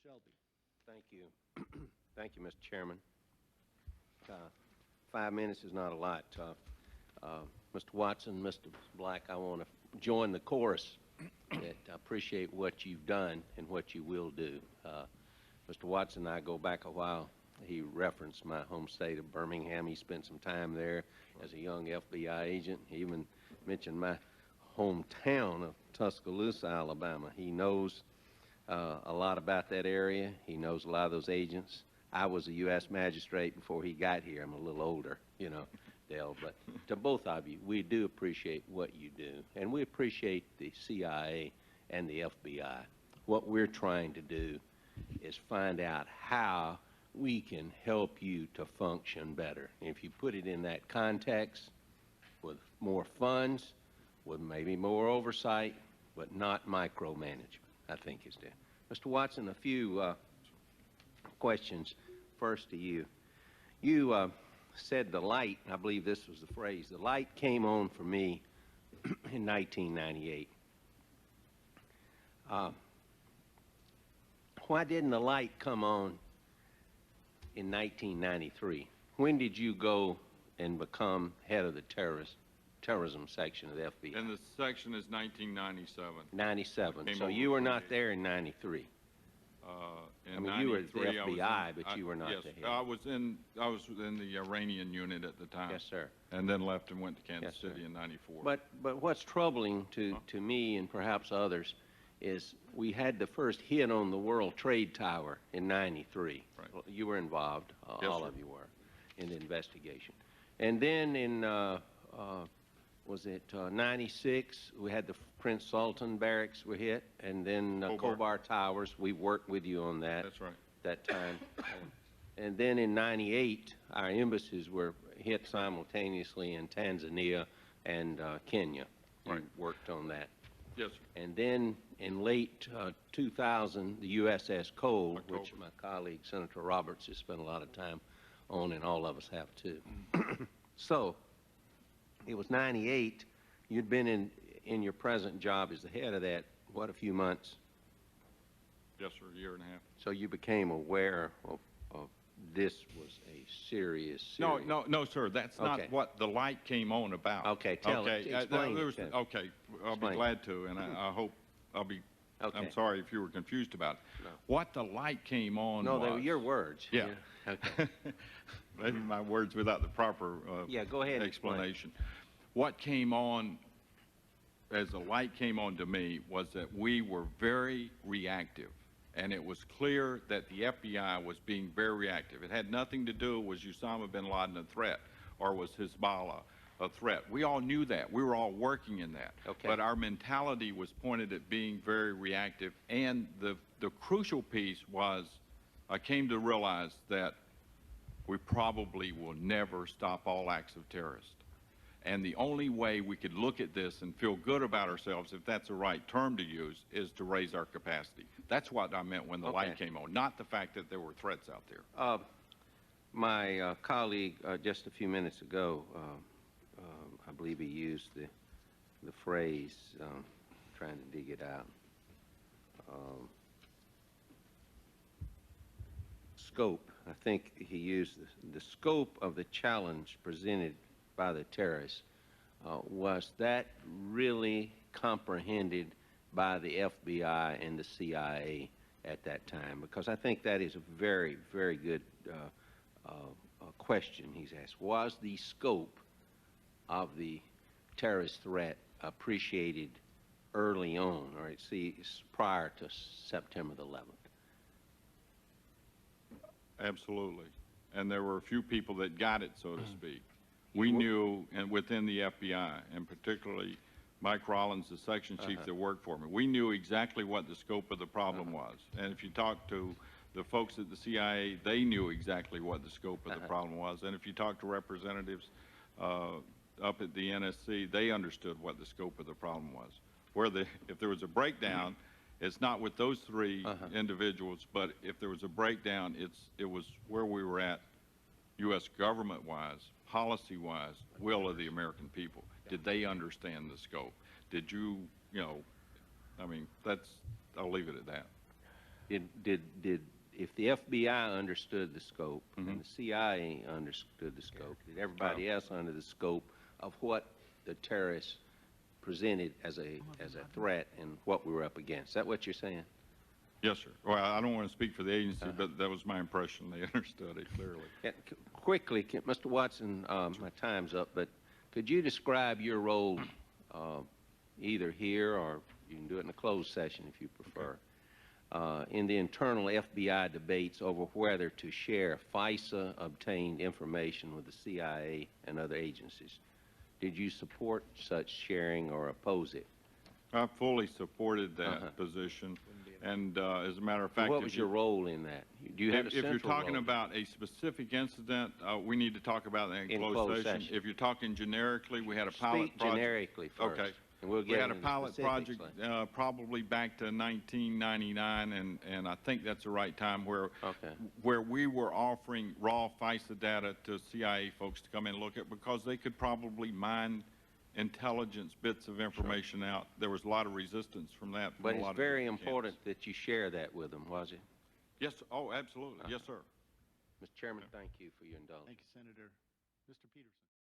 Shelby. Thank you. Thank you, Mr. Chairman. 5 minutes is not a lot. Mr. Watson, Mr. Black, I want to join the chorus that I appreciate what you've done and what you will do. Mr. Watson and I go back a while. He referenced my home state of Birmingham. He spent some time there as a young FBI agent. He even mentioned my hometown of Tuscaloosa, Alabama. He knows a lot about that area. He knows a lot of those agents. I was a U.S. magistrate before he got here. I'm a little older, you know, Dale. But to both of you, we do appreciate what you do. And we appreciate the CIA and the FBI. What we're trying to do is find out how we can help you to function better. If you put it in that context, with more funds, with maybe more oversight, but not micromanagement, I think is there. Mr. Watson, a few questions. First to you. You said the light, I believe this was the phrase, the light came on for me in 1998. Why didn't the light come on in 1993? When did you go and become head of the terrorism section of the FBI? And the section is 1997. 97. So you were not there in 93. I mean, you were at the FBI, but you were not yes, the head. I was in the Iranian unit at the time. Yes, sir. And then left and went to Kansas Yes, City in 94. But what's troubling to me and perhaps others is we had the first hit on the World Trade Tower in 93. Right. You were involved, Yes, all sir. of you were, in the investigation. And then in, was it 96, we had the Prince Sultan barracks were hit, and then Cofer Towers, we worked with you on that. That's right. That time. And then in 98, our embassies were hit simultaneously in Tanzania and Kenya. You Right. worked on that. Yes, sir. And then in late 2000, the USS Cole, October. which my colleague Senator Roberts has spent a lot of time on, and all of us have too. So it was 98. You'd been in your present job as the head of that, what, a few months? Yes, sir, a year and a half. So you became aware of this was a serious. No, sir. That's Okay. not what the light came on about. Okay, tell it. Explain it, Ted. Okay, I'll Explain. be glad to, and I hope I'll be. Okay. I'm sorry if you were confused about it. No. What the light came on No, was. they were your words. Yeah. Okay. Maybe my words without the proper Yeah, go ahead and explain. explanation. What came on, as the light came on to me, was that we were very reactive. And it was clear that the FBI was being very reactive. It had nothing to do with Osama bin Laden a threat, or was Hezbollah a threat. We all knew that. We were all working in that. Okay. But our mentality was pointed at being very reactive. And the crucial piece was, I came to realize that we probably will never stop all acts of terrorists. And the only way we could look at this and feel good about ourselves, if that's the right term to use, is to raise our capacity. That's what I meant when the light came on, not the fact that there were threats out there. My colleague just a few minutes ago, I believe he used the phrase, trying to dig it out, scope. I think he used the scope of the challenge presented by the terrorists. Was that really comprehended by the FBI and the CIA at that time? Because I think that is a very, very good question he's asked. Was the scope of the terrorist threat appreciated early on, or prior to September the 11th? Absolutely. And there were a few people that got it, so to speak. We knew, and within the FBI, and particularly Mike Rollins, the section chief that worked for me, we knew exactly what the scope of the problem was. And if you talk to the folks at the CIA, they knew exactly what the scope of the problem was. And if you talk to representatives up at the NSC, they understood what the scope of the problem was. If there was a breakdown, it's not with those three individuals, but if there was a breakdown, it was where we were at U.S. government-wise, policy-wise, will of the American people. Did they understand the scope? Did you, I mean, I'll leave it at that. If the FBI understood the scope and the CIA understood the scope, did everybody else under the scope of what the terrorists presented as a threat and what we were up against? Is that what you're saying? Yes, sir. Well, I don't want to speak for the agency, but that was my impression. They understood it clearly. Quickly, Mr. Watson, my time's up, but could you describe your role either here or you can do it in a closed session if you prefer, in the internal FBI debates over whether to share FISA-obtained information with the CIA and other agencies? Did you support such sharing or oppose it? I fully supported that position, and as a matter of fact, What was your role in that? Do you have a if you're central talking role? about a specific incident, we need to talk about that in closed session. If you're talking generically, we had a pilot Speak project. generically first. Okay. And we'll We get had a into pilot specifics project later. probably back to 1999, and I think that's the right time where Okay. where we were offering raw FISA data to CIA folks to come in and look at because they could probably mine intelligence bits of information out. There was a lot of resistance from that. From But a lot it's of very different important camps. that you share that with them, was it? Yes. Oh, absolutely. Yes, sir. Mr. Chairman, thank you for your indulgence. Thank you, Senator. Mr. Peterson.